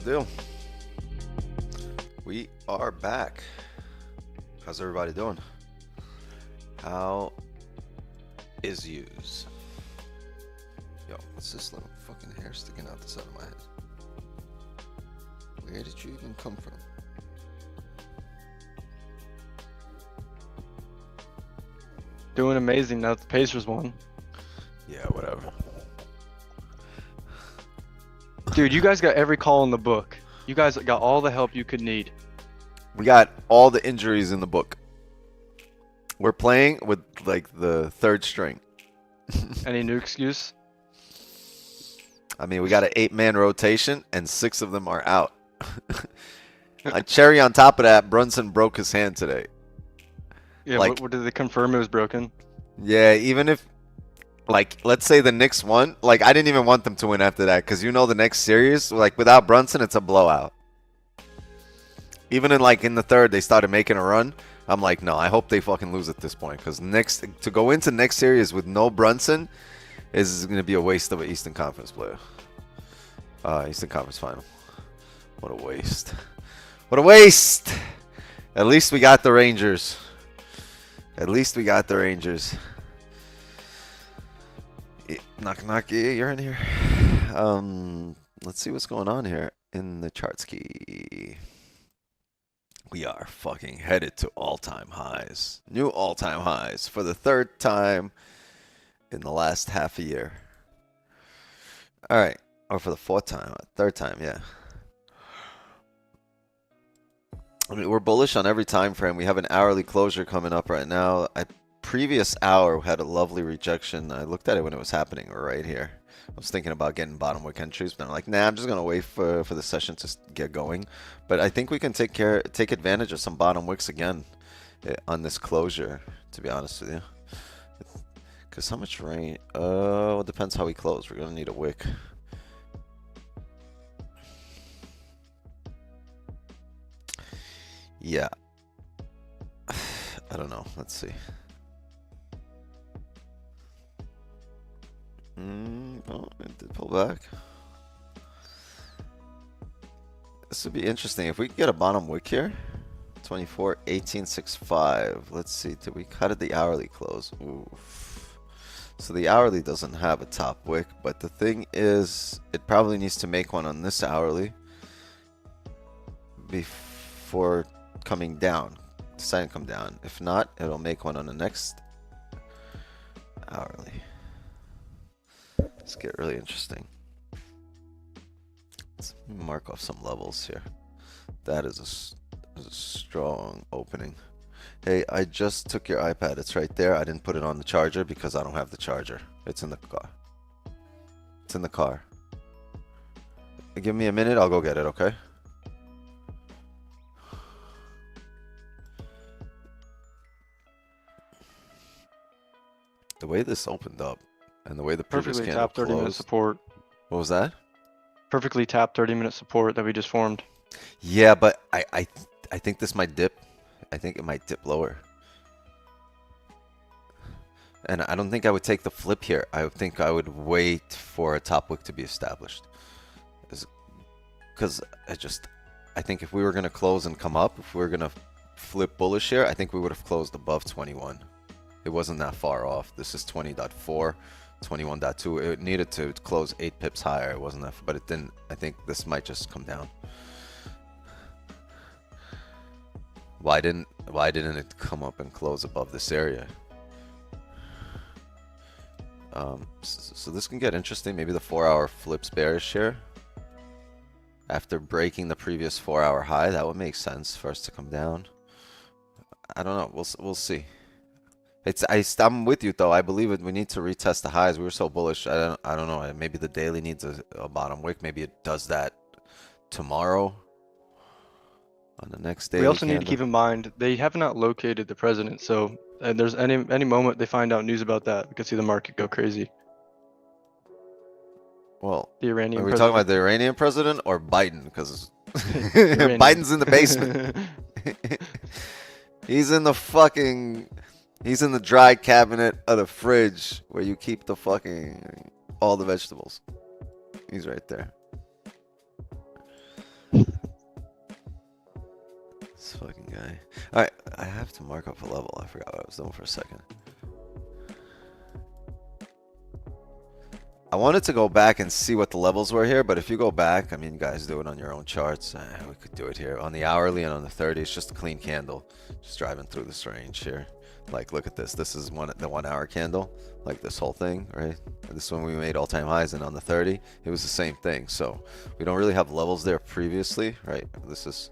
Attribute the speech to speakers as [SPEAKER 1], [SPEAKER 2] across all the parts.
[SPEAKER 1] deal? We are back. How's everybody doing? How is yous? Yo, what's this little fucking hair sticking out the side of my head? Where did you even come from?
[SPEAKER 2] Doing amazing now that the Pacers won.
[SPEAKER 1] Yeah, whatever.
[SPEAKER 2] Dude, you guys got every call in the book. You guys got all the help you could need.
[SPEAKER 1] We got all the injuries in the book. We're playing with like the third string.
[SPEAKER 2] Any new excuse?
[SPEAKER 1] I mean, we got an 8-man rotation and 6 of them are out. A cherry on top of that, Brunson broke his hand today.
[SPEAKER 2] Yeah,
[SPEAKER 1] Like-
[SPEAKER 2] what did they confirm it was broken?
[SPEAKER 1] Yeah, even if, like, let's say the Knicks won, like, I didn't even want them to win after that, because you know the next series, like, without Brunson, it's a blowout. Even in, like, in the third, they started making a run. I'm like, no, I hope they fucking lose at this point, because to go into next series with no Brunson is going to be a waste of an Eastern Conference player. Eastern Conference final. What a waste. What a waste! At least we got the Rangers. At least we got the Rangers. Knock, knock, yeah, you're in here. Let's see what's going on here in the charts key. We are fucking headed to all-time highs. New all-time highs for the third time in the last half a year. All right, or for the fourth time, third time, yeah. I mean, we're bullish on every time frame. We have an hourly closure coming up right now. Previous hour had a lovely rejection. I looked at it when it was happening. We're right here. I was thinking about getting bottom wick entries, but I'm like, nah, I'm just gonna wait for the session to get going. But I think we can take advantage of some bottom wicks again on this closure. To be honest with you, because how much rain? It depends how we close. We're gonna need a wick. Yeah. I don't know. Let's see. Oh, it did pull back. This would be interesting. If we could get a bottom wick here. 24, 18.65. Let's see. How did the hourly close? Oof. So the hourly doesn't have a top wick, but the thing is, it probably needs to make one on this hourly before coming down, deciding to come down. If not, it'll make one on the next hourly. Let's get really interesting. Let's mark off some levels here. That is a strong opening. Hey, I just took your iPad. It's right there. I didn't put it on the charger because I don't have the charger. It's in the car. It's in the car. Give me a minute. I'll go get it, okay? The way this opened up and the way the previous
[SPEAKER 2] Perfectly
[SPEAKER 1] candle
[SPEAKER 2] tapped 30-minute
[SPEAKER 1] closed.
[SPEAKER 2] support.
[SPEAKER 1] What was that?
[SPEAKER 2] Perfectly tapped 30-minute support that we just formed.
[SPEAKER 1] Yeah, but I think this might dip. I think it might dip lower. And I don't think I would take the flip here. I think I would wait for a top wick to be established. Because I think if we were going to close and come up, if we were going to flip bullish here, I think we would have closed above 21. It wasn't that far off. This is 20.4, 21.2. It needed to close 8 pips higher. It wasn't that, but it didn't. I think this might just come down. Why didn't it come up and close above this area? So this can get interesting. Maybe the 4-hour flips bearish here. After breaking the previous 4-hour high, that would make sense for us to come down. I don't know. We'll see. I'm with you though. I believe we need to retest the highs. We were so bullish. I don't know. Maybe the daily needs a bottom wick. Maybe it does that tomorrow. On the next day.
[SPEAKER 2] We also need to keep in mind they have not located the president, so there's any moment they find out news about that, we could see the market go crazy.
[SPEAKER 1] Well,
[SPEAKER 2] The Iranian
[SPEAKER 1] are we
[SPEAKER 2] president.
[SPEAKER 1] talking about the Iranian president or Biden? Because Biden's in the basement. He's in the dry cabinet of the fridge where you keep all the vegetables. He's right there. fucking guy. All right, I have to mark up a level. I forgot what I was doing for a second. I wanted to go back and see what the levels were here, but if you go back, I mean, you guys do it on your own charts. We could do it here on the hourly and on the 30. It's just a clean candle, just driving through this range here. Like, look at this. This is the 1 hour candle, like this whole thing, right? This is when we made all-time highs, and on the 30, it was the same thing. So we don't really have levels there previously, right? This is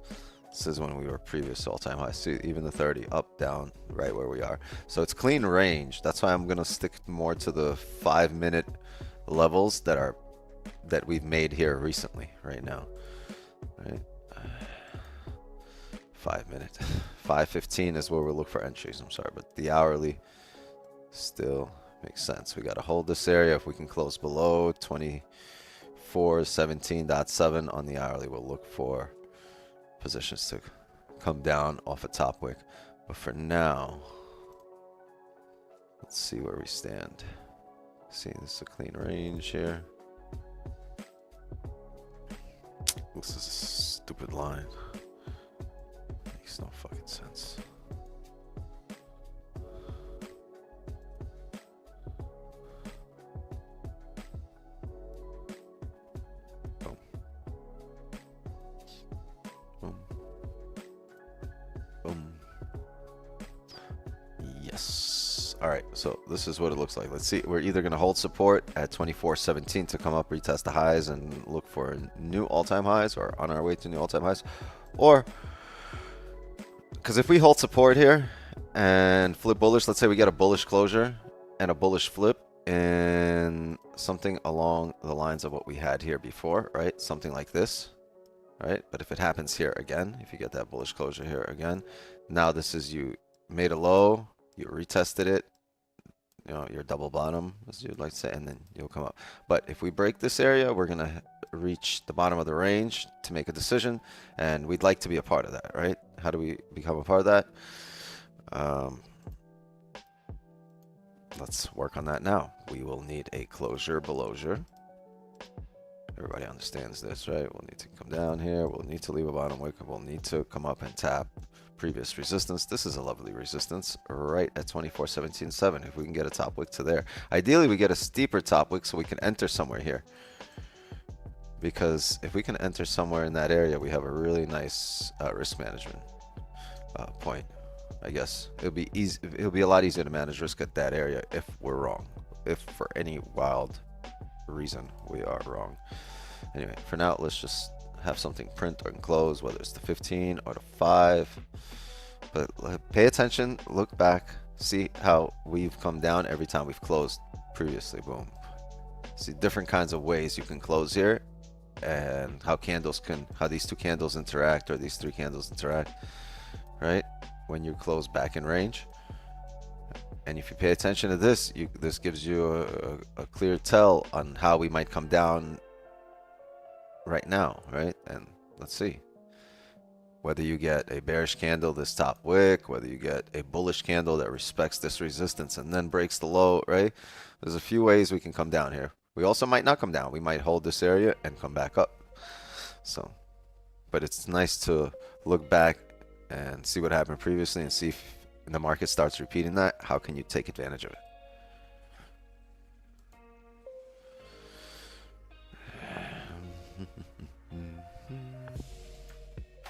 [SPEAKER 1] when we were previous to all-time highs. See, even the 30, up, down, right where we are. So it's clean range. That's why I'm gonna stick more to the 5-minute levels that we've made here recently, right now, right? 5 minute, 5:15 is where we'll look for entries. I'm sorry, but the hourly still makes sense. We got to hold this area. If we can close below 2417.7 on the hourly, we'll look for positions to come down off a top wick. But for now, let's see where we stand. See, this is a clean range here. This is a stupid line. Makes no fucking sense. Boom. Boom. Boom. Yes. All right, so this is what it looks like. Let's see. We're either going to hold support at 2417 to come up, retest the highs, and look for new all-time highs, or on our way to new all-time highs, or because if we hold support here and flip bullish, let's say we get a bullish closure and a bullish flip and something along the lines of what we had here before, right? Something like this, right? But if it happens here again, if you get that bullish closure here again, now this is you made a low, you retested it, you know, your double bottom, as you'd like to say, and then you'll come up. But if we break this area, we're going to reach the bottom of the range to make a decision, and we'd like to be a part of that, right? How do we become a part of that? Let's work on that now. We will need a closure below. Everybody understands this, right? We'll need to come down here. We'll need to leave a bottom wick. We'll need to come up and tap previous resistance. This is a lovely resistance right at 2417.7. If we can get a top wick to there. Ideally, we get a steeper top wick so we can enter somewhere here. Because if we can enter somewhere in that area, we have a really nice risk management point. I guess it'll be easy. It'll be a lot easier to manage risk at that area if we're wrong. If for any wild reason we are wrong. Anyway, for now, let's just have something print or close, whether it's the 15 or the 5. But pay attention, look back, see how we've come down every time we've closed previously. Boom. See different kinds of ways you can close here, and how these two candles interact, or these 3 candles interact, right? When you close back in range. And if you pay attention to this, this gives you a clear tell on how we might come down right now, right? And let's see whether you get a bearish candle, this top wick, whether you get a bullish candle that respects this resistance and then breaks the low, right? There's a few ways we can come down here. We also might not come down. We might hold this area and come back up. So, but it's nice to look back and see what happened previously, and see if the market starts repeating that, how can you take advantage of it?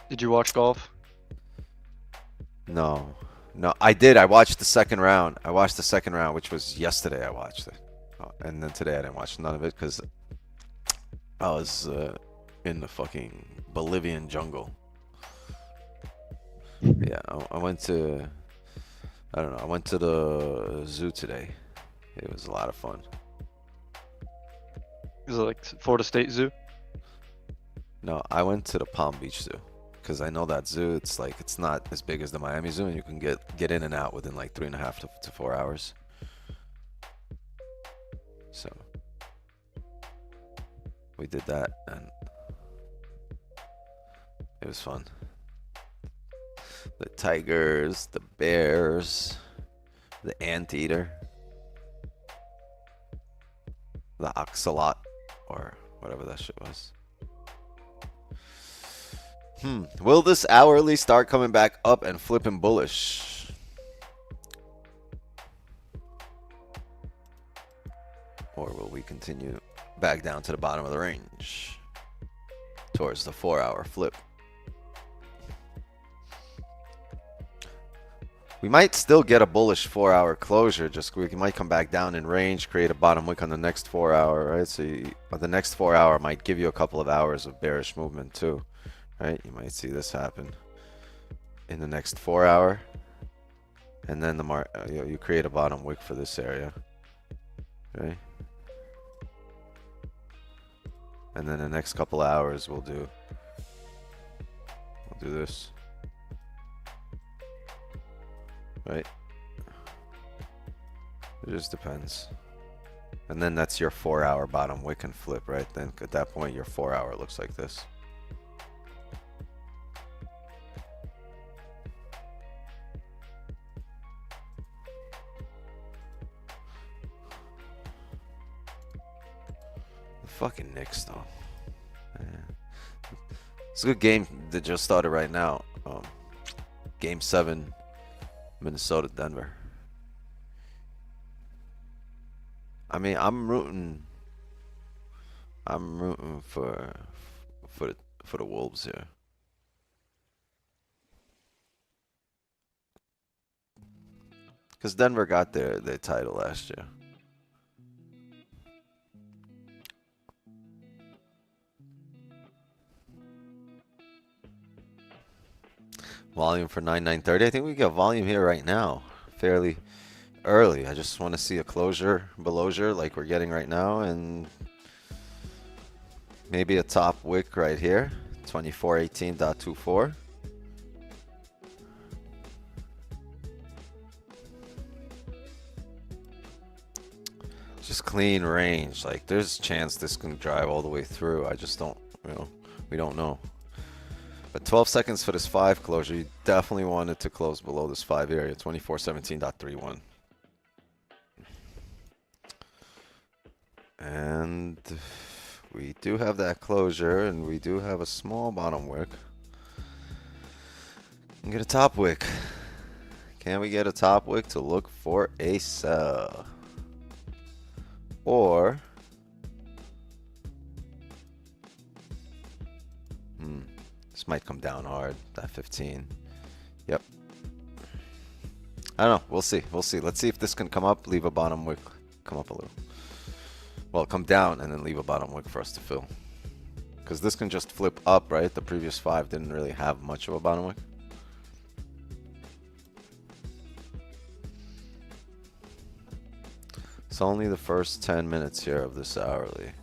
[SPEAKER 2] Did you watch golf?
[SPEAKER 1] No, I did. I watched the second round. I watched the second round, which was yesterday. I watched it, and then today I didn't watch none of it because I was in the fucking Bolivian jungle. Yeah, I went to, I don't know, I went to the zoo today. It was a lot of fun.
[SPEAKER 2] Is it like Florida State Zoo?
[SPEAKER 1] No, I went to the Palm Beach Zoo because I know that zoo. It's like, it's not as big as the Miami Zoo, and you can get in and out within like 3.5 to 4 hours. So we did that, and it was fun. The tigers, the bears, the anteater, the ocelot, or whatever that shit was. Will this hourly start coming back up and flipping bullish? Or will we continue back down to the bottom of the range towards the 4-hour flip? We might still get a bullish 4-hour closure. Just we might come back down in range, create a bottom wick on the next 4-hour, right? So the next 4-hour might give you a couple of hours of bearish movement too, right? You might see this happen in the next 4-hour, and then you create a bottom wick for this area, okay? And then the next couple of hours we'll do this. Right? It just depends. And then that's your 4-hour bottom wick and flip, right? Then at that point your 4-hour looks like this. The fucking Knicks though. It's a good game that just started right now. Game 7. Minnesota, Denver. I mean, I'm rooting for the Wolves here. Because Denver got their title last year. Volume for 9/9/30. I think we got volume here right now, fairly early. I just want to see a closure below like we're getting right now, and maybe a top wick right here, 2418.24. Just clean range. Like there's a chance this can drive all the way through. I just don't, we don't know. But 12 seconds for this 5 closure, you definitely want it to close below this 5 area, 2417.31. And we do have that closure, and we do have a small bottom wick. And get a top wick. Can we get a top wick to look for a sell? Or this might come down hard, that 15. Yep. I don't know. We'll see. We'll see. Let's see if this can come up, leave a bottom wick, come up a little. Well, come down and then leave a bottom wick for us to fill. Because this can just flip up, right? The previous 5 didn't really have much of a bottom wick. It's only the first 10 minutes here of this hourly.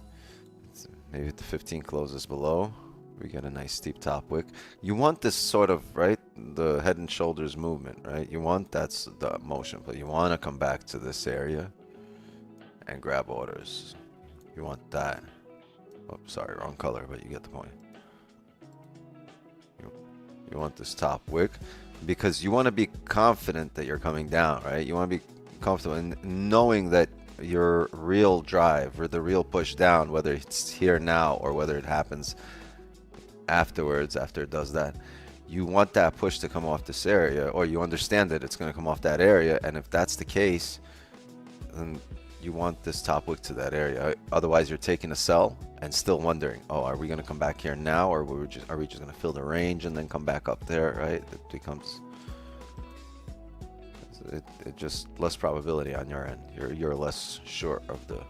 [SPEAKER 1] Maybe if the 15 closes below, we get a nice steep top wick. You want this sort of, right, the head and shoulders movement, right? You want that's the motion, but you want to come back to this area and grab orders. You want that. Oh, sorry, wrong color, but you get the point. You want this top wick because you want to be confident that you're coming down, right? You want to be comfortable in knowing that your real drive or the real push down, whether it's here now or whether it happens afterwards, after it does that, you want that push to come off this area, or you understand that it's going to come off that area, and if that's the case, then you want this top wick to that area. Otherwise you're taking a sell and still wondering, oh, are we going to come back here now, or are we just going to fill the range and then come back up there, right? It becomes it just less probability on your end. You're less sure of the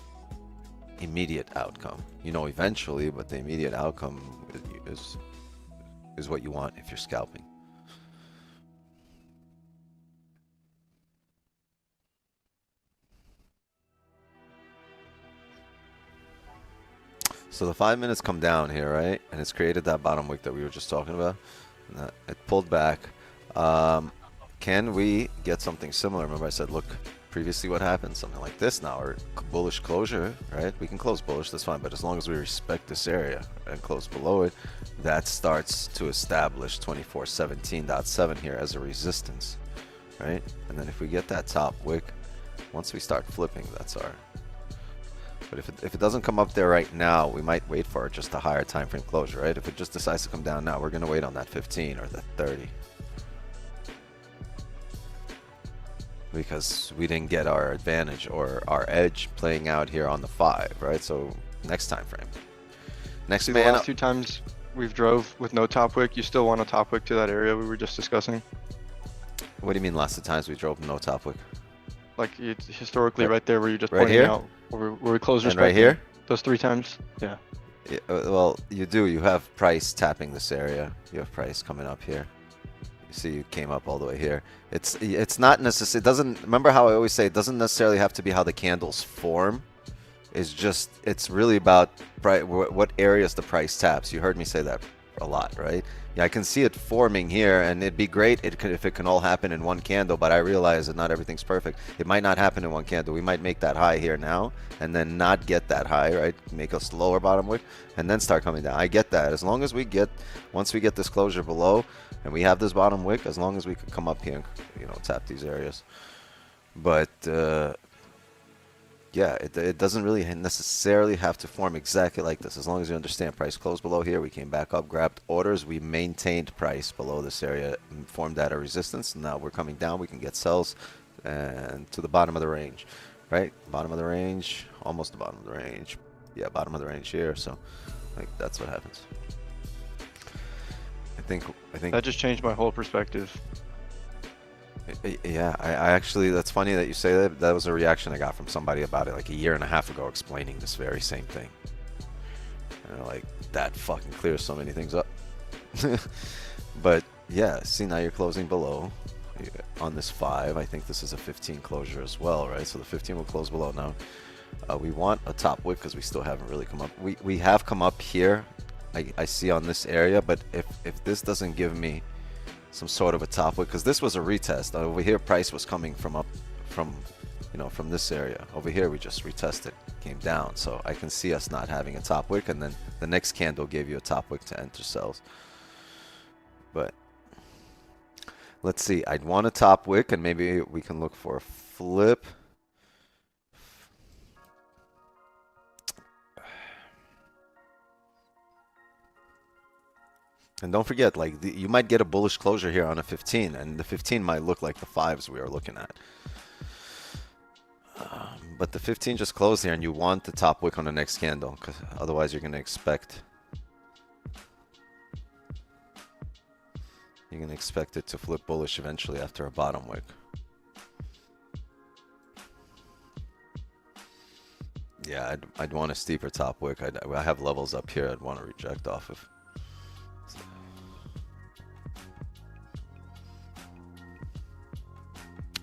[SPEAKER 1] immediate outcome. You know, eventually, but the immediate outcome is what you want if you're scalping. So the 5 minutes come down here, right? And it's created that bottom wick that we were just talking about. And it pulled back. Can we get something similar? Remember I said, look, previously what happened? Something like this now, or bullish closure, right? We can close bullish, that's fine. But as long as we respect this area and close below it, that starts to establish 2417.7 here as a resistance, right? And then if we get that top wick, once we start flipping, that's our... But if it doesn't come up there right now, we might wait for just a higher time frame closure, right? If it just decides to come down now, we're going to wait on that 15 or the 30. Because we didn't get our advantage or our edge playing out here on the 5, right? So next time frame. Next
[SPEAKER 2] The
[SPEAKER 1] man
[SPEAKER 2] last
[SPEAKER 1] up.
[SPEAKER 2] 2 times we've drove with no top wick, you still want a top wick to that area we were just discussing.
[SPEAKER 1] What do you mean last 2 times we drove no top wick?
[SPEAKER 2] Like it's historically right there where you just
[SPEAKER 1] Right
[SPEAKER 2] pointing
[SPEAKER 1] here?
[SPEAKER 2] out where we closed
[SPEAKER 1] And right here?
[SPEAKER 2] those 3 times. Yeah.
[SPEAKER 1] Yeah, well, you do. You have price tapping this area. You have price coming up here. You see, you came up all the way here. It's not necessary. It doesn't. Remember how I always say it doesn't necessarily have to be how the candles form. It's really about what areas the price taps. You heard me say that a lot, right? Yeah, I can see it forming here, and it'd be great if it can all happen in one candle, but I realize that not everything's perfect. It might not happen in one candle. We might make that high here now, and then not get that high, right? Make a slower bottom wick, and then start coming down. I get that. As long as once we get this closure below, and we have this bottom wick, as long as we can come up here and, you know, tap these areas. But, yeah, it doesn't really necessarily have to form exactly like this. As long as you understand price closed below here, we came back up, grabbed orders, we maintained price below this area, formed that a resistance. Now we're coming down, we can get sells and to the bottom of the range, right? Bottom of the range, almost the bottom of the range. Yeah, bottom of the range here. So, like, that's what happens. I think
[SPEAKER 2] That just changed my whole perspective.
[SPEAKER 1] Yeah, I actually, that's funny that you say that. That was a reaction I got from somebody about it like a year and a half ago, explaining this very same thing. And they're like, that fucking clears so many things up. But yeah, see, now you're closing below on this 5. I think this is a 15 closure as well, right? So the 15 will close below now. We want a top wick because we still haven't really come up. We have come up here, I see on this area, but if this doesn't give me some sort of a top wick, because this was a retest. Over here price was coming from this area. Over here we just retested, came down. So I can see us not having a top wick, and then the next candle gave you a top wick to enter sells. But let's see, I'd want a top wick, and maybe we can look for a flip. And don't forget, like, you might get a bullish closure here on a 15, and the 15 might look like the 5s we are looking at. But the 15 just closed here, and you want the top wick on the next candle, because otherwise you're going to expect it to flip bullish eventually after a bottom wick. Yeah, I'd want a steeper top wick. I have levels up here I'd want to reject off of.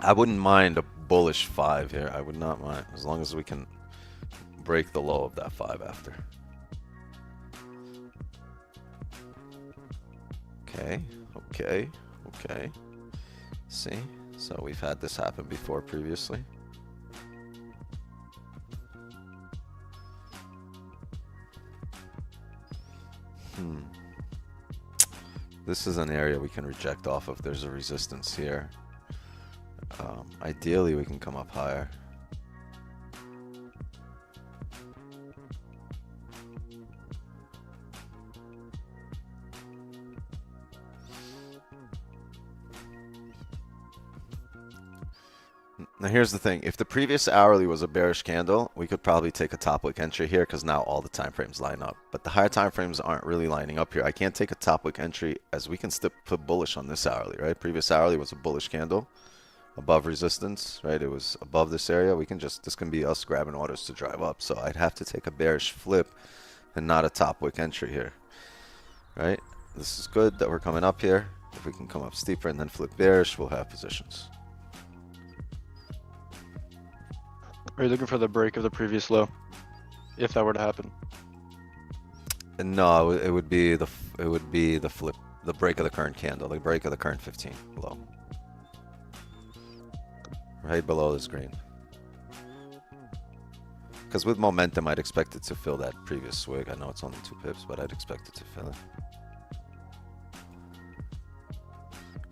[SPEAKER 1] I wouldn't mind a bullish 5 here. I would not mind, as long as we can break the low of that 5 after. Okay. See? So we've had this happen before previously. This is an area we can reject off of. There's a resistance here. Ideally, we can come up higher. Now here's the thing, if the previous hourly was a bearish candle, we could probably take a top wick entry here because now all the time frames line up. But the higher time frames aren't really lining up here. I can't take a top wick entry as we can still put bullish on this hourly, right? Previous hourly was a bullish candle above resistance, right? It was above this area. This can be us grabbing orders to drive up. So I'd have to take a bearish flip and not a top wick entry here, right? This is good that we're coming up here. If we can come up steeper and then flip bearish, we'll have positions.
[SPEAKER 2] Are you looking for the break of the previous low, if that were to happen?
[SPEAKER 1] No, it would be the flip, the break of the current candle, the break of the current 15 below, right below this green. Because with momentum, I'd expect it to fill that previous swing. I know it's only 2 pips, but I'd expect it to fill it.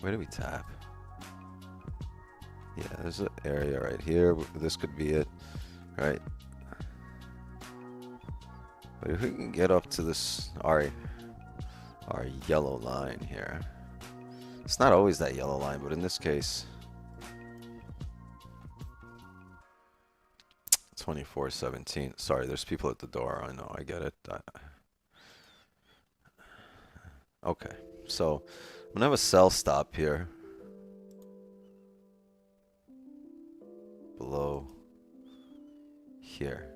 [SPEAKER 1] Where do we tap? Yeah, there's an area right here. This could be it, right? But if we can get up to this our yellow line here. It's not always that yellow line, but in this case 24.17. Sorry, there's people at the door. I know, I get it. Okay, so I'm gonna have a sell stop here below here,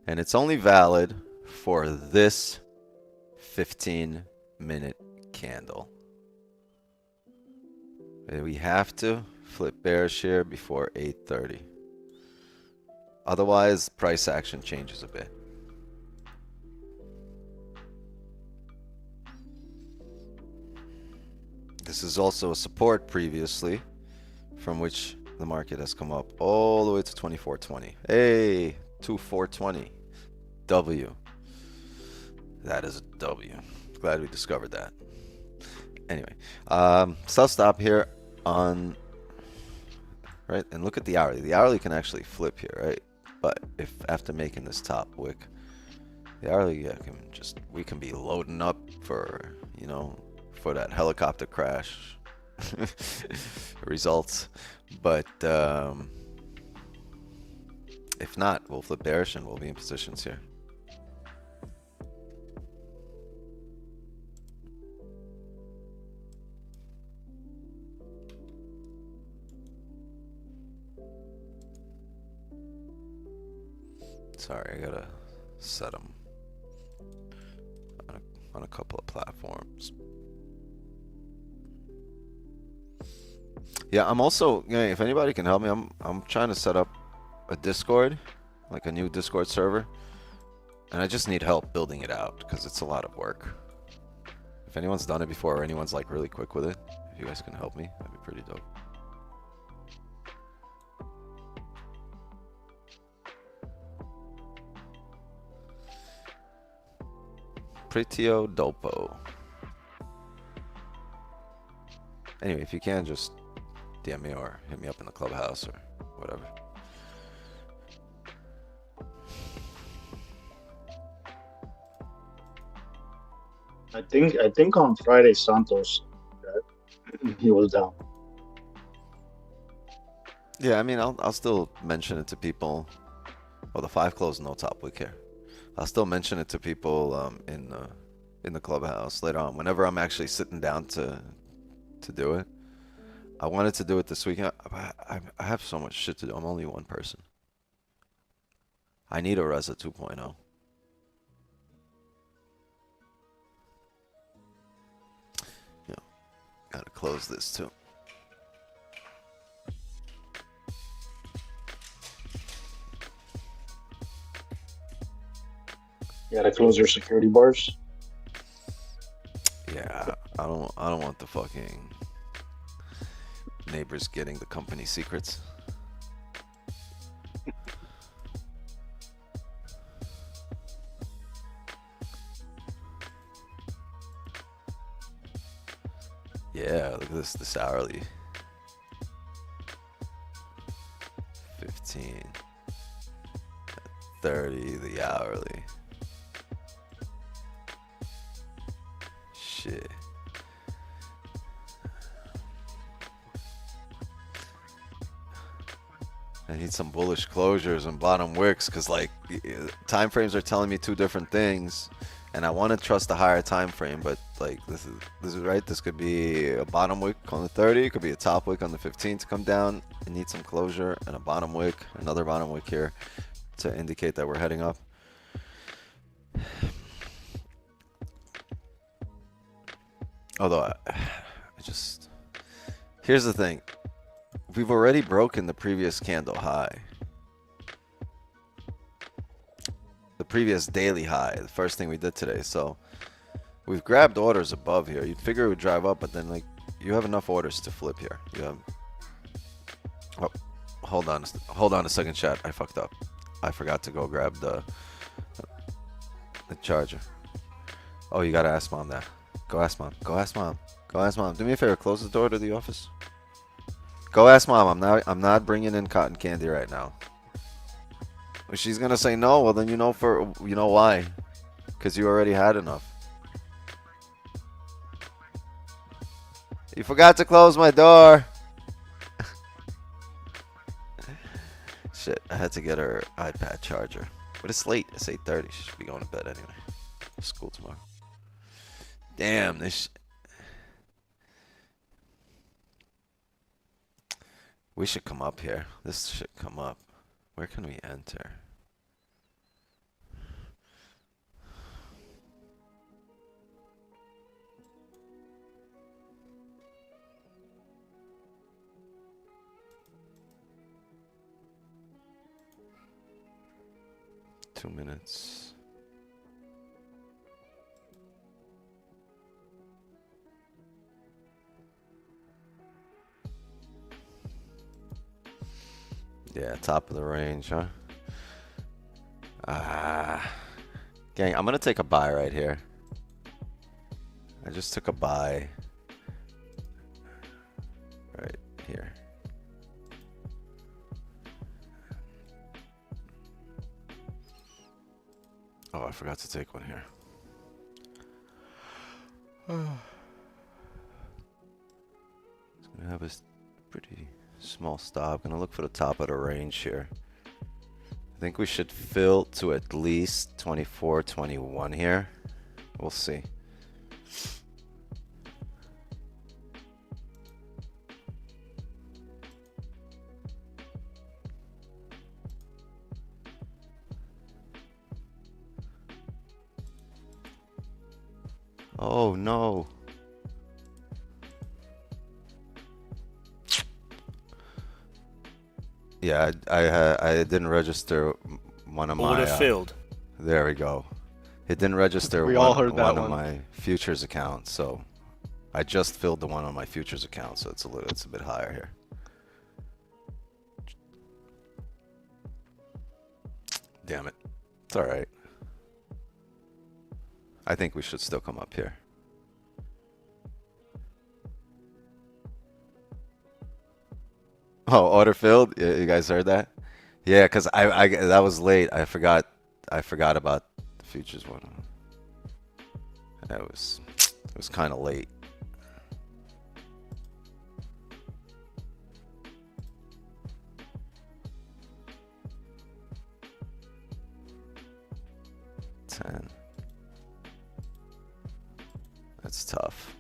[SPEAKER 1] and it's only valid for this 15-minute candle. We have to flip bearish here before 8:30. Otherwise, price action changes a bit. This is also a support previously, from which the market has come up all the way to 24.20. Hey, 24.20. W. That is a W. Glad we discovered that. Anyway, sell stop here on, right? And look at the hourly. The hourly can actually flip here, right? But if after making this top wick, the hourly, yeah, we can be loading up for, you know, for that helicopter crash results. But if not, we'll flip bearish and we'll be in positions here. Sorry, I gotta set them on a couple of platforms. Yeah, I'm also, you know, if anybody can help me, I'm trying to set up a Discord, like a new Discord server, and I just need help building it out because it's a lot of work. If anyone's done it before or anyone's like really quick with it, if you guys can help me, that'd be pretty dope. Pretio dopo. Anyway, if you can, just DM me or hit me up in the clubhouse or whatever.
[SPEAKER 3] I think on Friday Santos, he was down.
[SPEAKER 1] Yeah, I mean, I'll still mention it to people. Oh, the 5 closed, no top wick here. I'll still mention it to people in the clubhouse later on, whenever I'm actually sitting down to do it. I wanted to do it this weekend. I have so much shit to do. I'm only one person. I need a Reza 2.0. Yeah, gotta close this too.
[SPEAKER 3] You gotta close your security bars.
[SPEAKER 1] Yeah, I don't want the fucking neighbors getting the company secrets. Yeah, look at this hourly. 15, 30, the hourly. Shit. I need some bullish closures and bottom wicks because like time frames are telling me two different things, and I want to trust a higher time frame, but like this is right. This could be a bottom wick on the 30, it could be a top wick on the 15 to come down. I need some closure and a bottom wick, another bottom wick here to indicate that we're heading up. Although here's the thing. We've already broken the previous candle high. The previous daily high, the first thing we did today. So we've grabbed orders above here. You'd figure it would drive up, but then like you have enough orders to flip here. You have, oh, hold on a second, chat. I fucked up. I forgot to go grab the charger. Oh, you gotta ask mom that. Go ask mom. Go ask mom. Go ask mom. Do me a favor. Close the door to the office. Go ask mom. I'm not bringing in cotton candy right now. If she's gonna say no, well then you know why. Because you already had enough. You forgot to close my door. Shit, I had to get her iPad charger. But it's late. It's 8:30. She should be going to bed anyway. School tomorrow. Damn, this. We should come up here. This should come up. Where can we enter? Two minutes. Yeah, top of the range, huh? Gang, I'm gonna take a buy right here. I just took a buy right here. Oh, I forgot to take one here. It's gonna have a pretty small stop. Gonna look for the top of the range here. I think we should fill to at least 24, 21 here. We'll see. Oh no. Yeah, I didn't register one of my
[SPEAKER 4] Order filled.
[SPEAKER 1] there we go. It didn't register
[SPEAKER 2] We
[SPEAKER 1] one,
[SPEAKER 2] all heard that
[SPEAKER 1] one of
[SPEAKER 2] one.
[SPEAKER 1] my futures accounts, so I just filled the one on my futures account, so it's a bit higher here. Damn it. It's all right. I think we should still come up here. Oh, order filled? Yeah, you guys heard that? Yeah, cuz I that was late. I forgot about the futures one. It was kind of late. That's tough.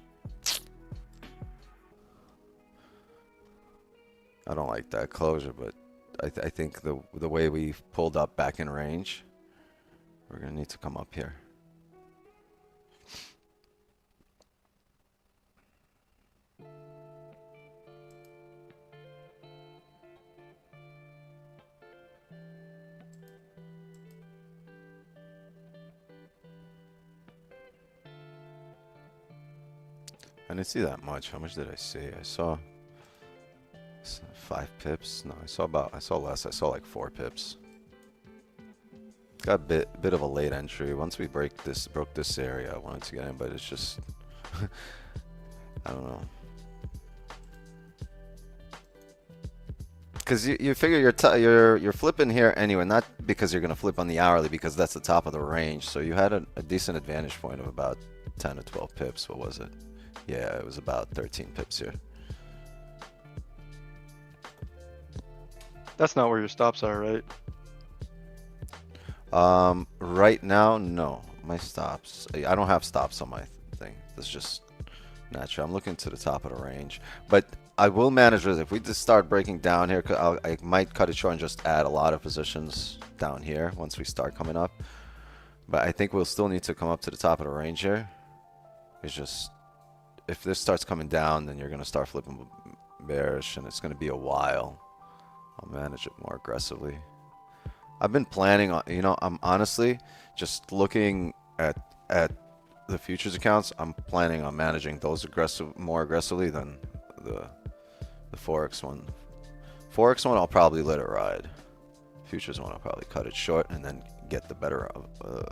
[SPEAKER 1] I don't like that closure, but I think the way we pulled up back in range, we're gonna need to come up here. I didn't see that much. How much did I see? I saw 5 pips. No, I saw less. I saw like 4 pips. Got a bit of a late entry. Once we broke this area, I wanted to get in, but it's just I don't know. Because you figure you're flipping here anyway, not because you're gonna flip on the hourly, because that's the top of the range. So you had a decent advantage point of about 10 to 12 pips. What was it? Yeah, it was about 13 pips here.
[SPEAKER 2] That's not where your stops are, right?
[SPEAKER 1] Right now, no. My stops. I don't have stops on my thing. That's just natural. I'm looking to the top of the range, but I will manage this. If we just start breaking down here, I might cut it short and just add a lot of positions down here once we start coming up. But I think we'll still need to come up to the top of the range here. It's just, if this starts coming down, then you're gonna start flipping bearish, and it's gonna be a while. I'll manage it more aggressively. I've been planning on, I'm honestly just looking at the futures accounts. I'm planning on managing those more aggressively than the Forex one. Forex one, I'll probably let it ride. Futures one, I'll probably cut it short and then get the better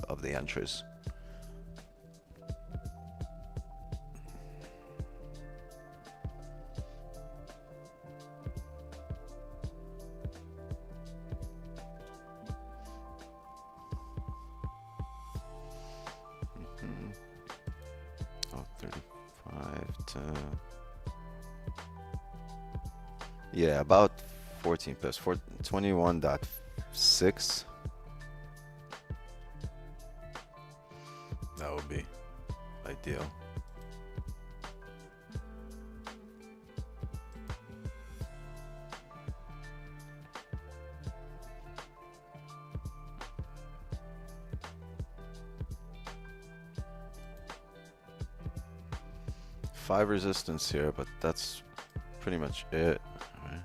[SPEAKER 1] of the entries. 35 to... Yeah, about 14 pips. 21.6. That would be ideal. Five resistance here, but that's pretty much it. Right.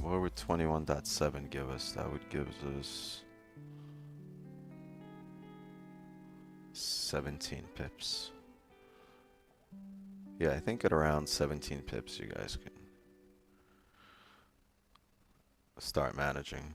[SPEAKER 1] What would 21.7 give us? That would give us 17 pips. Yeah, I think at around 17 pips you guys can start managing.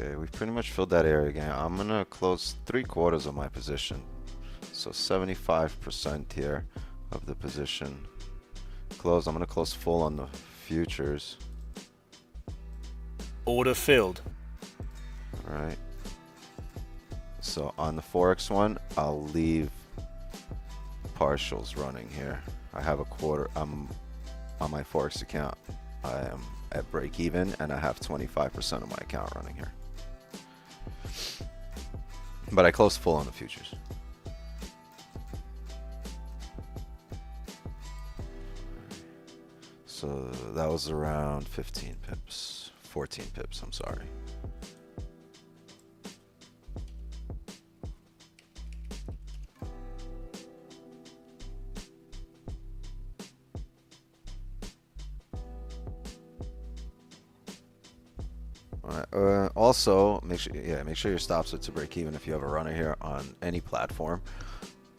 [SPEAKER 1] Okay, we've pretty much filled that area again. I'm gonna close 3/4 of my position. So 75% here of the position. Close. I'm gonna close full on the futures.
[SPEAKER 4] Order filled.
[SPEAKER 1] Alright. So on the Forex one, I'll leave partials running here. I have a quarter. I'm on my Forex account. I am at break even and I have 25% of my account running here. But I closed full on the futures. So that was around 15 pips. 14 pips, I'm sorry. Also, make sure your stops are to break even if you have a runner here on any platform.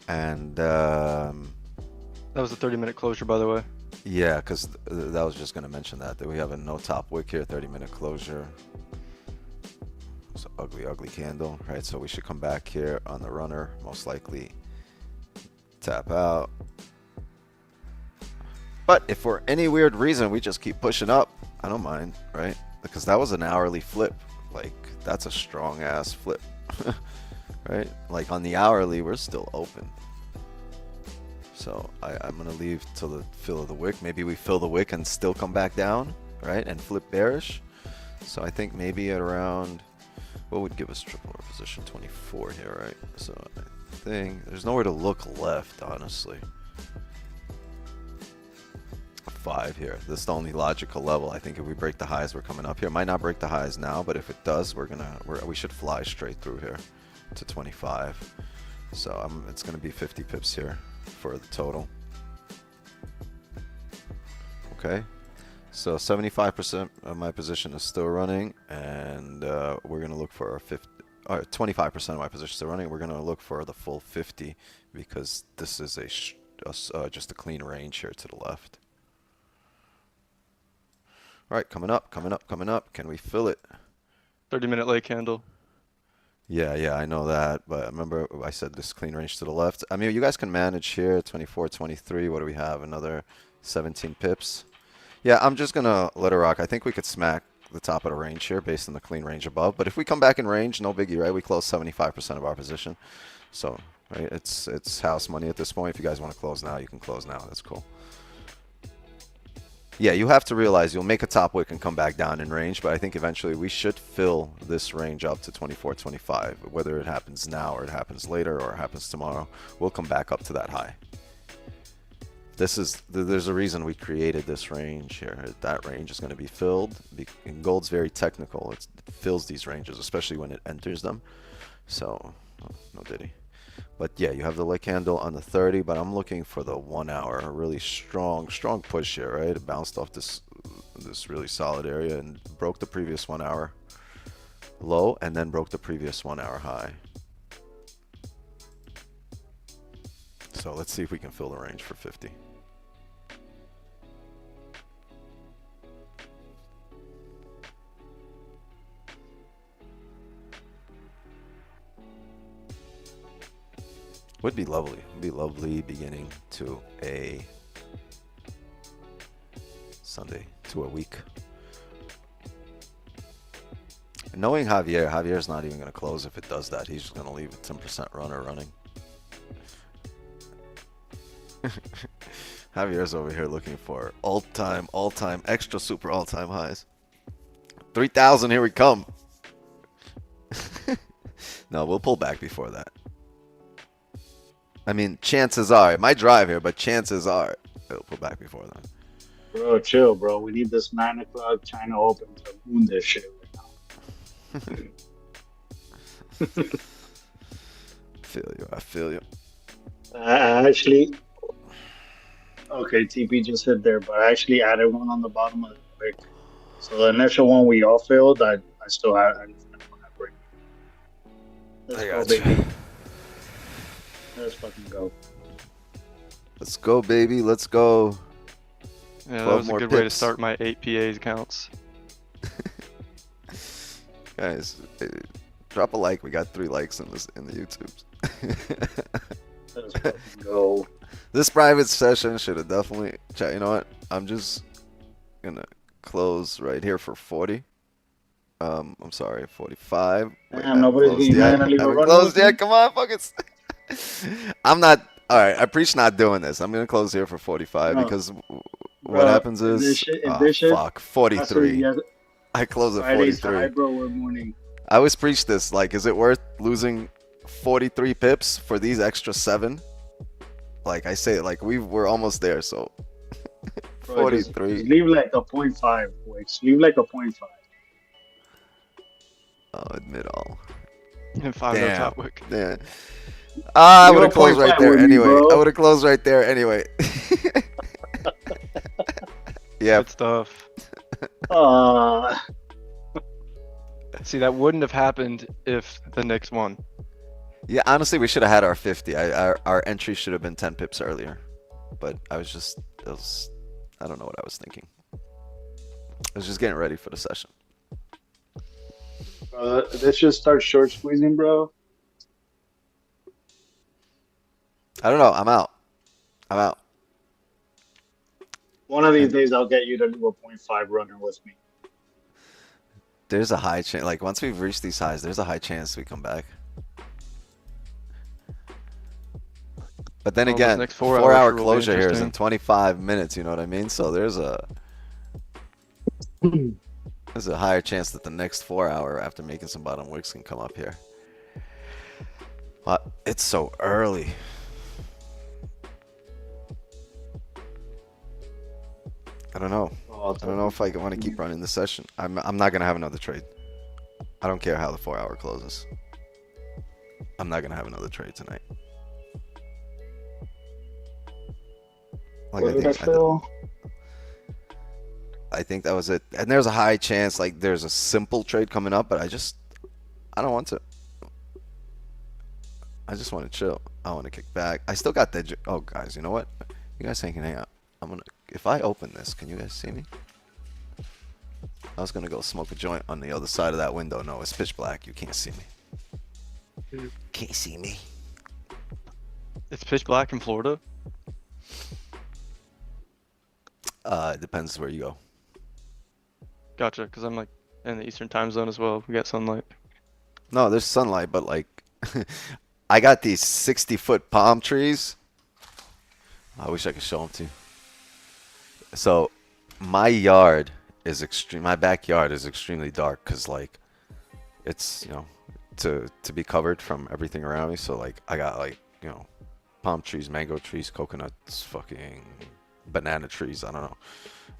[SPEAKER 1] And
[SPEAKER 2] That was a 30-minute closure, by the way.
[SPEAKER 1] yeah, because that was just going to mention that we have a no top wick here, 30-minute closure. It's an ugly candle, right? So we should come back here on the runner, most likely tap out. But if for any weird reason we just keep pushing up, I don't mind, right? Because that was an hourly flip. Like, that's a strong ass flip. Right? Like on the hourly, we're still open. So I'm gonna leave till the fill of the wick. Maybe we fill the wick and still come back down, right? And flip bearish. So I think maybe at around, what would give us triple our position? 24 here, right? So I think there's nowhere to look left, honestly. 5 here. This is the only logical level. I think if we break the highs, we're coming up here. Might not break the highs now, but if it does, we should fly straight through here to 25. So it's going to be 50 pips here for the total. Okay. So 75% of my position is still running, and we're going to look for our 25% of my position is still running. We're going to look for the full 50 because this is just a clean range here to the left. All right, coming up. Can we fill it?
[SPEAKER 2] 30-minute late candle.
[SPEAKER 1] Yeah, I know that, but remember I said this clean range to the left. I mean, you guys can manage here, 24, 23. What do we have? Another 17 pips. Yeah, I'm just going to let it rock. I think we could smack the top of the range here based on the clean range above. But if we come back in range, no biggie, right? We close 75% of our position. So, right, it's house money at this point. If you guys want to close now, you can close now. That's cool. Yeah, you have to realize you'll make a top wick and come back down in range, but I think eventually we should fill this range up to 24, 25. Whether it happens now or it happens later or it happens tomorrow, we'll come back up to that high. This is there's a reason we created this range here. That range is going to be filled. And gold's very technical. It fills these ranges, especially when it enters them. So, no diddy. But yeah, you have the leg candle on the 30, but I'm looking for the 1 hour. A really strong push here, right? It bounced off this really solid area and broke the previous 1 hour low and then broke the previous 1 hour high. So let's see if we can fill the range for 50. Would be lovely. Would be lovely beginning to a Sunday, to a week. And knowing Javier's not even going to close if it does that. He's just going to leave a 10% runner running. Javier's over here looking for all-time, extra super all-time highs. 3,000, here we come. No, we'll pull back before that. I mean, chances are, it might drive here, but chances are it'll pull back before then.
[SPEAKER 3] Bro, chill, bro. We need this 9 o'clock China Open to boom this shit right now.
[SPEAKER 1] I feel you.
[SPEAKER 3] I actually, okay, TP just hit there, but I actually added one on the bottom of the break. So the initial one we all failed, I still had I just finished on that break. Let's go, baby. Let's fucking go.
[SPEAKER 1] Let's go, baby. Let's go.
[SPEAKER 2] Yeah, that was a good way to start my 8 PAs accounts.
[SPEAKER 1] Guys, drop a like. We got 3 likes in the YouTubes.
[SPEAKER 3] Let's fucking go.
[SPEAKER 1] This private session should have definitely. Chat. You know what? I'm just gonna close right here for 40. I'm sorry, 45.
[SPEAKER 3] Damn, nobody's being mad.
[SPEAKER 1] Haven't closed yet. Come on, fuck it. I'm not. All right, I preach not doing this. I'm gonna close here for 45 because what happens is, fuck, 43. I close at 43.
[SPEAKER 3] High, bro, we're morning.
[SPEAKER 1] I always preach this. Like, is it worth losing 43 pips for these extra 7? Like I say, like we're almost there. So
[SPEAKER 3] Bro,
[SPEAKER 1] 43.
[SPEAKER 3] Just leave like a 0.5, Wix. Leave like a 0.5.
[SPEAKER 1] I'll admit all.
[SPEAKER 2] And 5 no top wick.
[SPEAKER 1] Yeah. I would have closed right there anyway. I would have closed right there anyway. Yeah.
[SPEAKER 2] Good stuff.
[SPEAKER 3] Uh,
[SPEAKER 2] See, that wouldn't have happened if the Knicks won.
[SPEAKER 1] Yeah, honestly, we should have had our 50. Our entry should have been 10 pips earlier. But I was I don't know what I was thinking. I was just getting ready for the session.
[SPEAKER 3] let's just start short squeezing, bro.
[SPEAKER 1] I don't know. I'm out.
[SPEAKER 3] One of these days, I'll get you to do a 0.5 runner with me.
[SPEAKER 1] There's a high chance. Like, once we've reached these highs, there's a high chance we come back. But then again,
[SPEAKER 2] next
[SPEAKER 1] 4-hour closure here is in 25 minutes. You know what I mean? So there's a higher chance that the next 4-hour after making some bottom wicks can come up here. But it's so early. I don't know. I don't know if I want to keep running this session. I'm not gonna have another trade. I don't care how the 4-hour closes. I'm not gonna have another trade tonight. Like, I think that was it. And there's a high chance, like, there's a simple trade coming up, but I don't want to. I just want to chill. I want to kick back. I still got that. Oh, guys, you know what? You guys can hang out. If I open this, can you guys see me? I was gonna go smoke a joint on the other side of that window. No, it's pitch black. You can't see me. Can't see me.
[SPEAKER 2] It's pitch black in Florida?
[SPEAKER 1] It depends where you go.
[SPEAKER 2] Gotcha, because I'm like in the Eastern time zone as well. We got sunlight.
[SPEAKER 1] No, there's sunlight, but like I got these 60-foot palm trees. I wish I could show them to you. So my yard is my backyard is extremely dark because, like, it's, you know, to be covered from everything around me. So, like, I got, like, you know, palm trees, mango trees, coconuts, fucking banana trees. I don't know.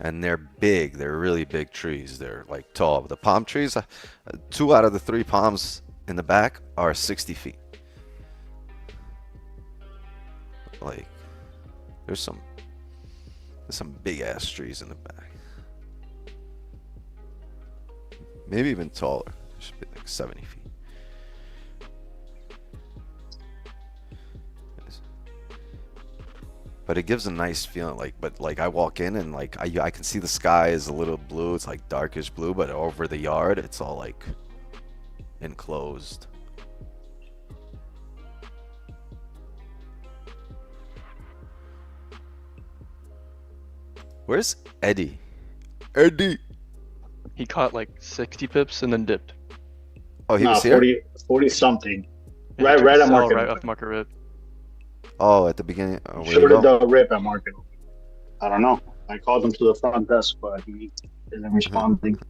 [SPEAKER 1] And they're big. They're really big trees. They're like tall. The palm trees, 2 out of the 3 palms in the back are 60 feet. Like, there's some big ass trees in the back. Maybe even taller. It should be like 70 feet. But it gives a nice feeling, like I walk in and like I can see the sky is a little blue. It's like darkish blue, but over the yard, it's all like enclosed. Where's Eddie? Eddie.
[SPEAKER 2] He caught like 60 pips and then dipped.
[SPEAKER 1] Oh, he was
[SPEAKER 3] 40,
[SPEAKER 1] here.
[SPEAKER 3] 40 something.
[SPEAKER 2] And he
[SPEAKER 3] Right,
[SPEAKER 2] took
[SPEAKER 3] right
[SPEAKER 2] the
[SPEAKER 3] at
[SPEAKER 2] sell
[SPEAKER 3] market.
[SPEAKER 2] right off market rip.
[SPEAKER 1] Oh, at the beginning. Oh, where you
[SPEAKER 3] Shorted
[SPEAKER 1] go?
[SPEAKER 3] the rip at market. I don't know. I called him to the front desk, but he isn't responding.
[SPEAKER 2] He's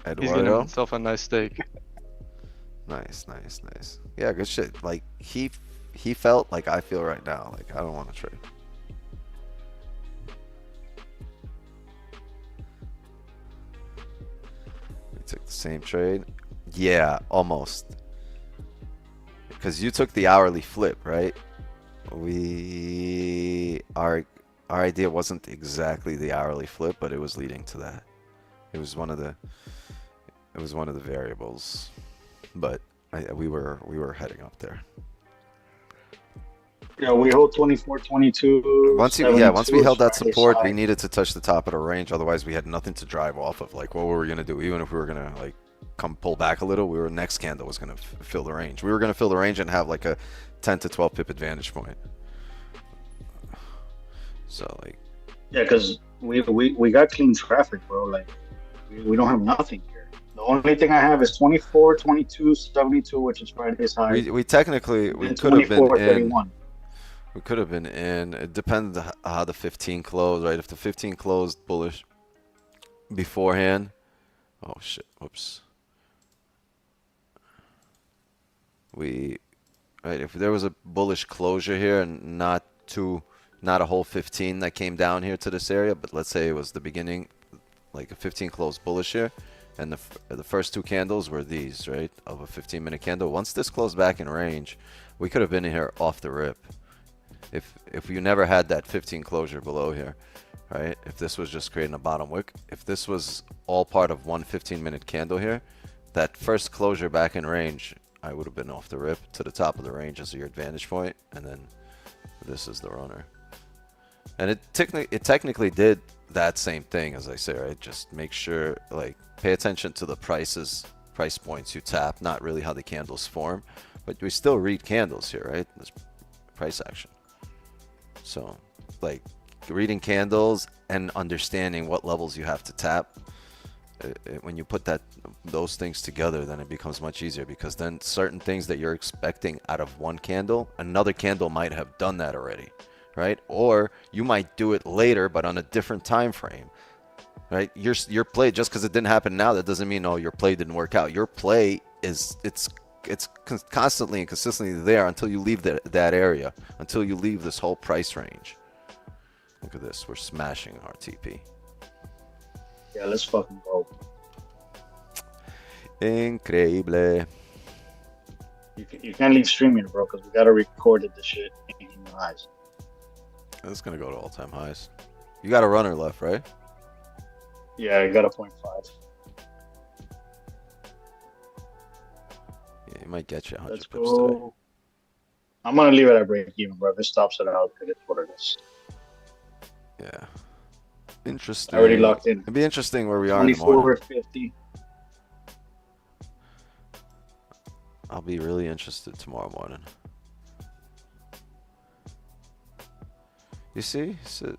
[SPEAKER 2] getting
[SPEAKER 1] Eduardo.
[SPEAKER 2] himself a nice steak.
[SPEAKER 1] Nice. Yeah, good shit. Like he felt like I feel right now. Like I don't want to trade. We took the same trade. Yeah, almost. Because you took the hourly flip, right? Our idea wasn't exactly the hourly flip, but it was leading to that. It was one of the variables, but we were heading up there.
[SPEAKER 3] Yeah, we hold 24, 22.
[SPEAKER 1] Once we
[SPEAKER 3] 72
[SPEAKER 1] held that
[SPEAKER 3] is Friday
[SPEAKER 1] support, we
[SPEAKER 3] side.
[SPEAKER 1] needed to touch the top of the range. Otherwise, we had nothing to drive off of. Like, what were we gonna do? Even if we were gonna like come pull back a little, next candle was gonna fill the range. We were gonna fill the range and have like a 10 to 12 pip advantage point. So like,
[SPEAKER 3] Yeah, because we got clean traffic, bro. Like, we don't have nothing here. The only thing I have is 24, 22, 72, which is Friday's high.
[SPEAKER 1] we technically
[SPEAKER 3] and
[SPEAKER 1] could have been
[SPEAKER 3] 24,
[SPEAKER 1] in.
[SPEAKER 3] 31.
[SPEAKER 1] We could have been in. It depends how the 15 closed, right? If the 15 closed bullish beforehand. Oh shit! Whoops. Right, if there was a bullish closure here and not a whole 15 that came down here to this area, but let's say it was the beginning, like a 15 closed bullish here, and the first 2 candles were these, right, of a 15-minute candle. Once this closed back in range, we could have been in here off the rip. If you never had that 15 closure below here, right? If this was just creating a bottom wick, if this was all part of one 15-minute candle here, that first closure back in range, I would have been off the rip to the top of the range as your advantage point, and then this is the runner. And it technically did that same thing, as I say, right? Just make sure, like, pay attention to the price points you tap, not really how the candles form, but we still read candles here, right? This price action. So, like, reading candles and understanding what levels you have to tap, when you put those things together, then it becomes much easier, because then certain things that you're expecting out of one candle, another candle might have done that already, right? Or you might do it later, but on a different time frame, right? Your play, just because it didn't happen now, that doesn't mean, oh, your play didn't work out. Your play it's constantly and consistently there until you leave that area, until you leave this whole price range. Look at this, we're smashing our TP.
[SPEAKER 3] Yeah, let's fucking go.
[SPEAKER 1] Increíble.
[SPEAKER 3] You can't leave streaming, bro, because we gotta record the shit in your eyes.
[SPEAKER 1] It's gonna go to all-time highs. You got a runner left, right?
[SPEAKER 3] Yeah, I got a 0.5.
[SPEAKER 1] Yeah, he might get you 100
[SPEAKER 3] Let's
[SPEAKER 1] pips today.
[SPEAKER 3] go. I'm gonna leave it at break even, bro. If it stops it out, it's what it is.
[SPEAKER 1] Yeah. Interesting.
[SPEAKER 3] I already locked in.
[SPEAKER 1] It'd be interesting where we are in the morning.
[SPEAKER 3] 24.50.
[SPEAKER 1] I'll be really interested tomorrow morning. You see? So,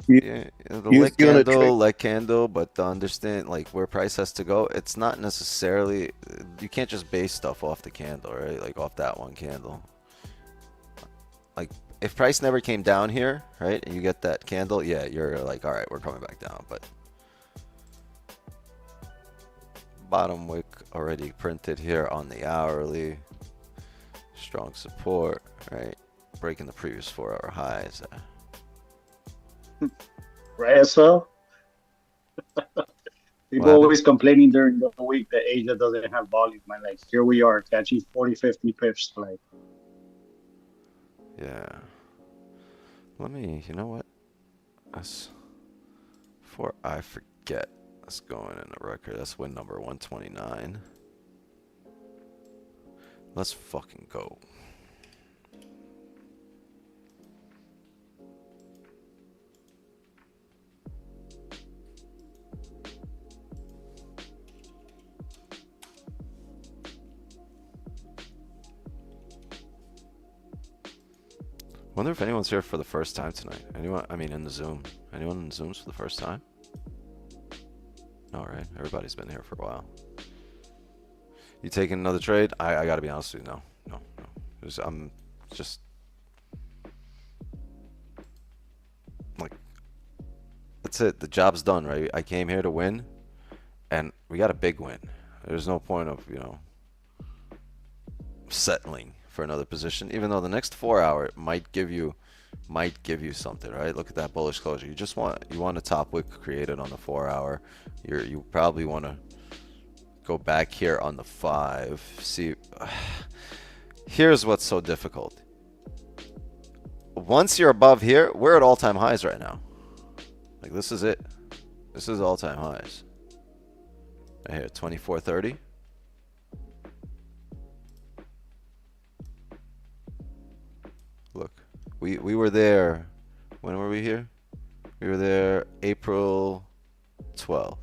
[SPEAKER 1] yeah, the leg candle, but to understand like where price has to go, it's not necessarily, you can't just base stuff off the candle, right? Like off that one candle. Like if price never came down here, right, and you get that candle, yeah, you're like, all right, we're coming back down. But bottom wick already printed here on the hourly. Strong support, right? breaking the previous 4-hour highs.
[SPEAKER 3] Right, so
[SPEAKER 1] What
[SPEAKER 3] people
[SPEAKER 1] happened?
[SPEAKER 3] always complaining during the week that Asia doesn't have volume, and like here we are catching 40, 50 pips. Like,
[SPEAKER 1] Yeah. Let me, you know what? That's before I forget. Let's go in the record. That's win number 129. Let's fucking go. Wonder if anyone's here for the first time tonight. Anyone? I mean, in the Zoom. Anyone in Zooms for the first time? No, right? Everybody's been here for a while. You taking another trade? I gotta be honest with you. No. I'm just like, that's it. The job's done, right? I came here to win, and we got a big win. There's no point of, settling for another position, even though the next 4-hour might give you something, right? Look at that bullish closure. You want a top wick created on the 4-hour. You probably want to go back here on the 5. See, here's what's so difficult. Once you're above here, we're at all-time highs right now. Like, this is it. This is all-time highs. Right here, 24.30. Look, we were there. When were we here? We were there April 12th.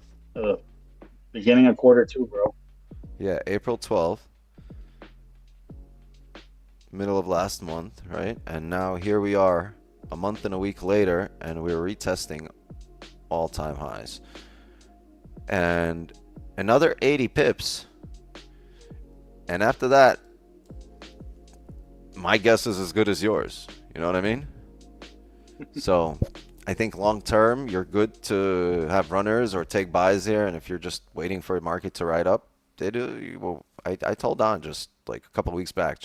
[SPEAKER 3] beginning of Q2, bro.
[SPEAKER 1] Yeah, April 12th. Middle of last month, right? And now here we are a month and a week later, and we're retesting all-time highs. And another 80 pips. And after that, my guess is as good as yours. You know what I mean? So I think long term, you're good to have runners or take buys here. And if you're just waiting for a market to ride up, they do. Well, I told Don just like a couple of weeks back,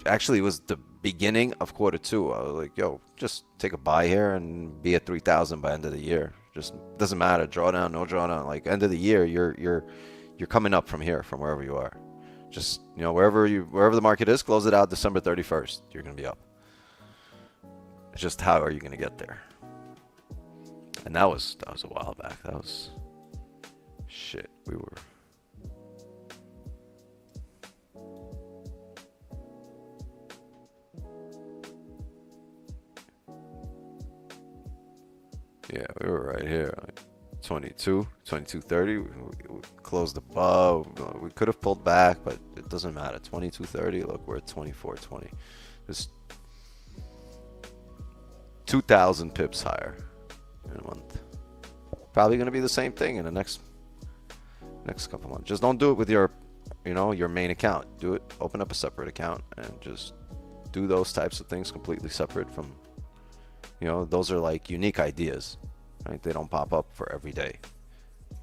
[SPEAKER 1] actually it was the beginning of Q2. I was like, yo, just take a buy here and be at 3,000 by end of the year. Just doesn't matter. Drawdown, no drawdown. Like end of the year, you're coming up from here, from wherever you are. Just, wherever the market is, close it out December 31st. You're going to be up. It's just how are you going to get there? And that was a while back. That was shit. We were right here, like 22.30. We closed above. We could have pulled back, but it doesn't matter. 22.30. Look, we're at 24.20. Just 2,000 pips higher in a month. Probably going to be the same thing in the next couple months. Just don't do it with your main account. Do it. Open up a separate account and just do those types of things completely separate from. Those are like unique ideas, right? They don't pop up for every day.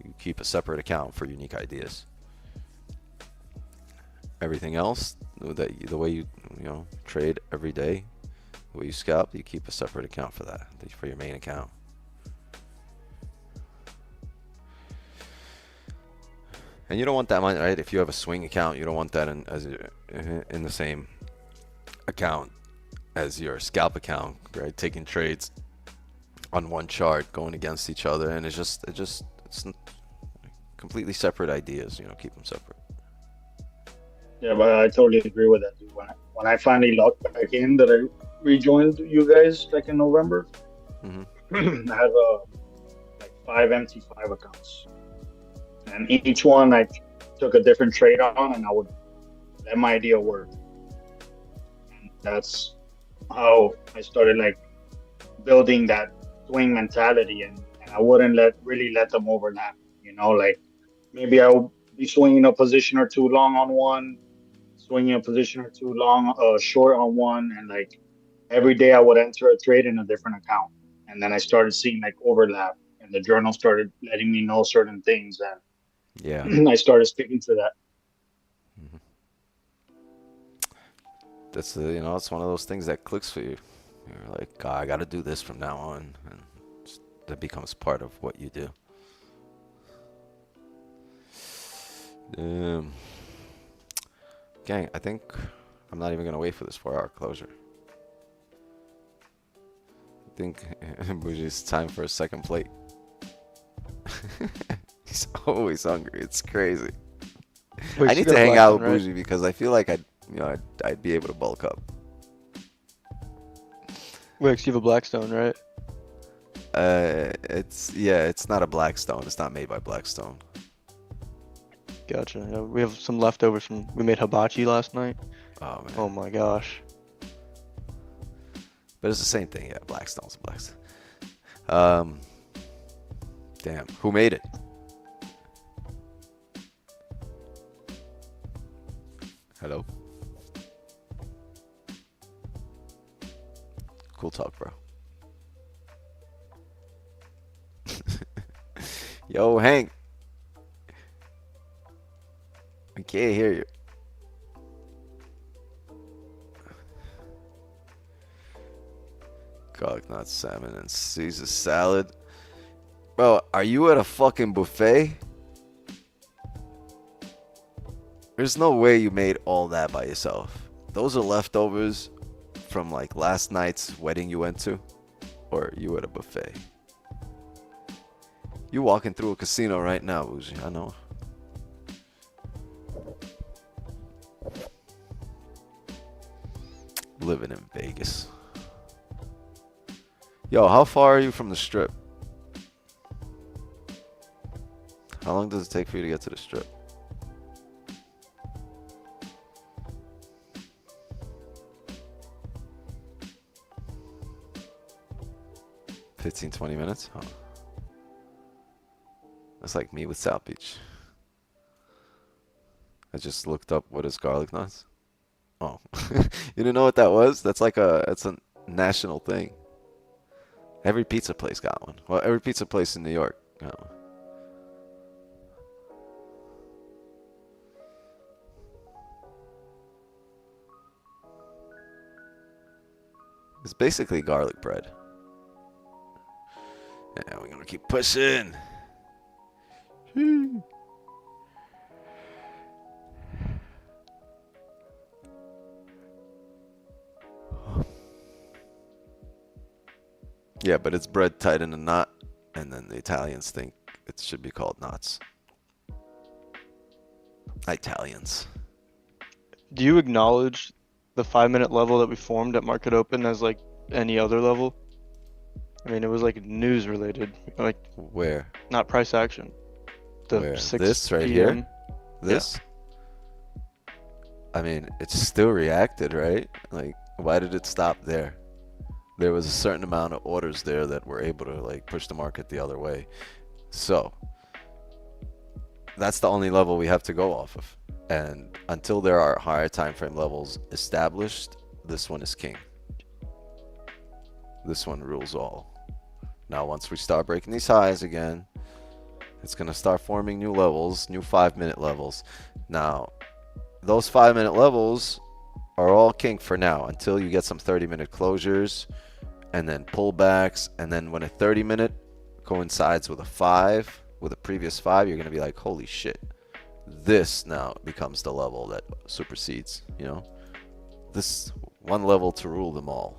[SPEAKER 1] You keep a separate account for unique ideas. Everything else, the way you trade every day, the way you scalp, you keep a separate account for that, for your main account. And you don't want that money, right? If you have a swing account, you don't want that in the same account as your scalp account, right? Taking trades on one chart, going against each other, and it's completely separate ideas. Keep them separate.
[SPEAKER 3] Yeah, but I totally agree with that, dude. When I finally logged back in, that I rejoined you guys like in November, I had like 5 MT5 accounts, and each one I took a different trade on, and I would let my idea work. And that's how I started like building that swing mentality, and I wouldn't really let them overlap. Like maybe I'll be swinging a position or two long on one, swinging a position or two long, short on one, and like every day I would enter a trade in a different account, and then I started seeing like overlap, and the journal started letting me know certain things, and I started sticking to that.
[SPEAKER 1] that's you know, it's one of those things that clicks for you. You're like, "Oh, I got to do this from now on," and that becomes part of what you do. Gang, I think I'm not even gonna wait for this 4-hour closure. I think Bougie, time for a second plate. He's always hungry. It's crazy.
[SPEAKER 2] Wait,
[SPEAKER 1] I
[SPEAKER 2] so you
[SPEAKER 1] need
[SPEAKER 2] got
[SPEAKER 1] to
[SPEAKER 2] a
[SPEAKER 1] hang
[SPEAKER 2] black
[SPEAKER 1] out
[SPEAKER 2] stone,
[SPEAKER 1] with
[SPEAKER 2] right?
[SPEAKER 1] Bougie because I feel like I'd be able to bulk up.
[SPEAKER 2] Wait, so you have a Blackstone, right?
[SPEAKER 1] It's not a Blackstone. It's not made by Blackstone.
[SPEAKER 2] Gotcha. Yeah, we have some leftovers from we made hibachi last night.
[SPEAKER 1] Oh man.
[SPEAKER 2] Oh my gosh.
[SPEAKER 1] But it's the same thing. Yeah, Blackstone's a Blackstone. Damn. Who made it? Hello. Cool talk, bro. Yo, Hank. I can't hear you. Garlic nut salmon and Caesar salad. Bro, are you at a fucking buffet? There's no way you made all that by yourself. Those are leftovers from like last night's wedding you went to, or you at a buffet. You walking through a casino right now, Bougie, I know. Living in Vegas. Yo, how far are you from the strip? How long does it take for you to get to the strip? $15, 20 minutes? Huh. That's like me with South Beach. I just looked up what is garlic nuts. Oh, you didn't know what that was? That's a national thing. Every pizza place got one. Well, every pizza place in New York got one. It's basically garlic bread. Yeah, we're gonna keep pushing. Yeah, but it's bread tied in a knot, and then the Italians think it should be called knots. Italians.
[SPEAKER 2] Do you acknowledge the 5-minute level that we formed at market open as like any other level? I mean, it was like news related, like
[SPEAKER 1] Where?
[SPEAKER 2] not price action. The
[SPEAKER 1] Where?
[SPEAKER 2] 6
[SPEAKER 1] This right
[SPEAKER 2] PM.
[SPEAKER 1] here? This? I mean, it still reacted, right? Like, why did it stop there? There was a certain amount of orders there that were able to like push the market the other way. So that's the only level we have to go off of. And until there are higher time frame levels established, this one is king. This one rules all. Now, once we start breaking these highs again, it's going to start forming new levels, new 5-minute levels. Now, those 5-minute levels are all king for now until you get some 30-minute closures and then pullbacks. And then when a 30-minute coincides with a 5, with a previous 5, you're going to be like, holy shit. This now becomes the level that supersedes, you know? This one level to rule them all.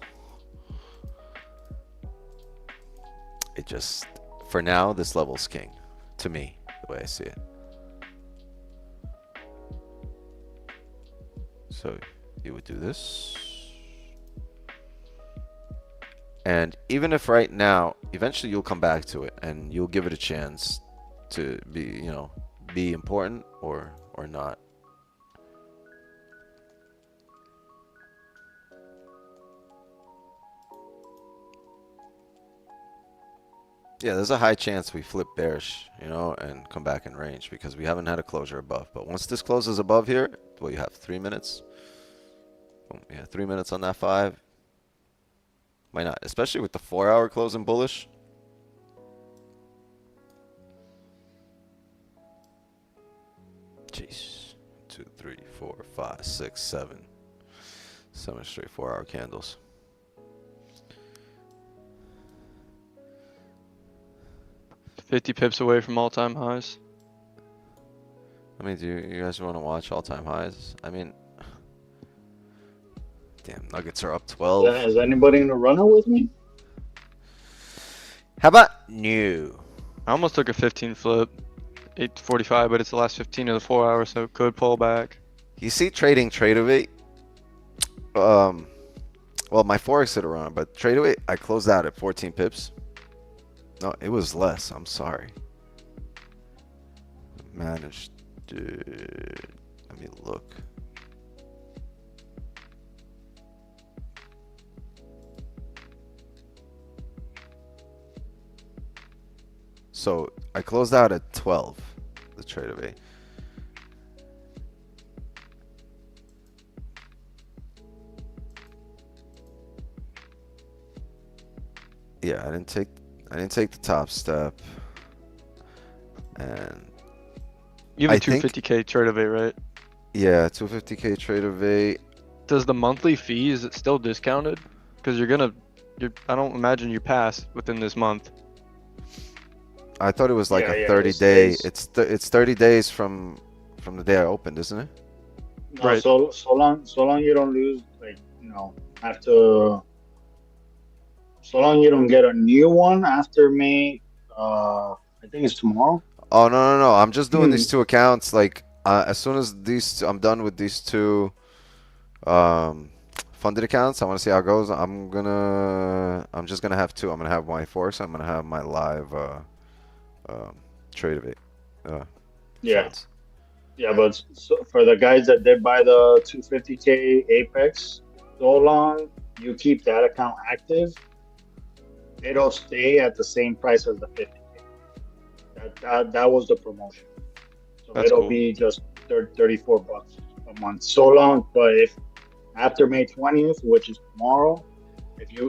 [SPEAKER 1] It just, for now, this level's king. To me, the way I see it. So you would do this. And even if right now, eventually you'll come back to it and you'll give it a chance to be, you know, be important or not. Yeah, there's a high chance we flip bearish, you know, and come back in range because we haven't had a closure above. But once this closes above here, well, you have 3 minutes. Yeah, 3 minutes on that 5. Why not? Especially with the 4-hour closing bullish. Jeez. 2, 3, 4, 5, 6, 7. 7 straight 4-hour candles.
[SPEAKER 2] $50 pips away from all-time highs.
[SPEAKER 1] I mean, do you guys want to watch all-time highs? I mean, damn, Nuggets are up 12.
[SPEAKER 3] Is anybody in the runner with me?
[SPEAKER 1] How about new?
[SPEAKER 2] I almost took a 15 flip, 8:45, but it's the last 15 of the 4 hours, so it could pull back.
[SPEAKER 1] You see trading TradeAway? Well, my Forex hit a run, but TradeAway, I closed out at 14 pips. No, it was less. I'm sorry. Managed to... Let me look. So I closed out at 12, the TradeAway. Yeah, I didn't take the top step. And
[SPEAKER 2] You have
[SPEAKER 1] I
[SPEAKER 2] a
[SPEAKER 1] think-
[SPEAKER 2] 250K TradeAway, right?
[SPEAKER 1] yeah, 250K TradeAway.
[SPEAKER 2] Does the monthly fee, is it still discounted? Because I don't imagine you pass within this month.
[SPEAKER 1] I thought it was like
[SPEAKER 3] Yeah,
[SPEAKER 1] a
[SPEAKER 3] yeah,
[SPEAKER 1] 30-day.
[SPEAKER 3] it's-
[SPEAKER 1] It's 30 days from the day I opened, isn't it?
[SPEAKER 3] No,
[SPEAKER 2] Right.
[SPEAKER 3] so long you don't lose, like, you know, after, so long you don't get a new one after May, I think it's tomorrow.
[SPEAKER 1] Oh no. I'm just doing these two accounts. Like as soon as I'm done with these two funded accounts, I want to see how it goes. I'm just gonna have two. I'm gonna have my Forex. I'm gonna have my live trade of it.
[SPEAKER 3] Yeah.
[SPEAKER 1] funds.
[SPEAKER 3] Yeah, but so for the guys that did buy the 250K Apex so long, you keep that account active. It'll stay at the same price as the 50K. That was the promotion. So
[SPEAKER 2] That's
[SPEAKER 3] it'll
[SPEAKER 2] cool.
[SPEAKER 3] be just $34 a month. So long, but if after May 20th, which is tomorrow, if you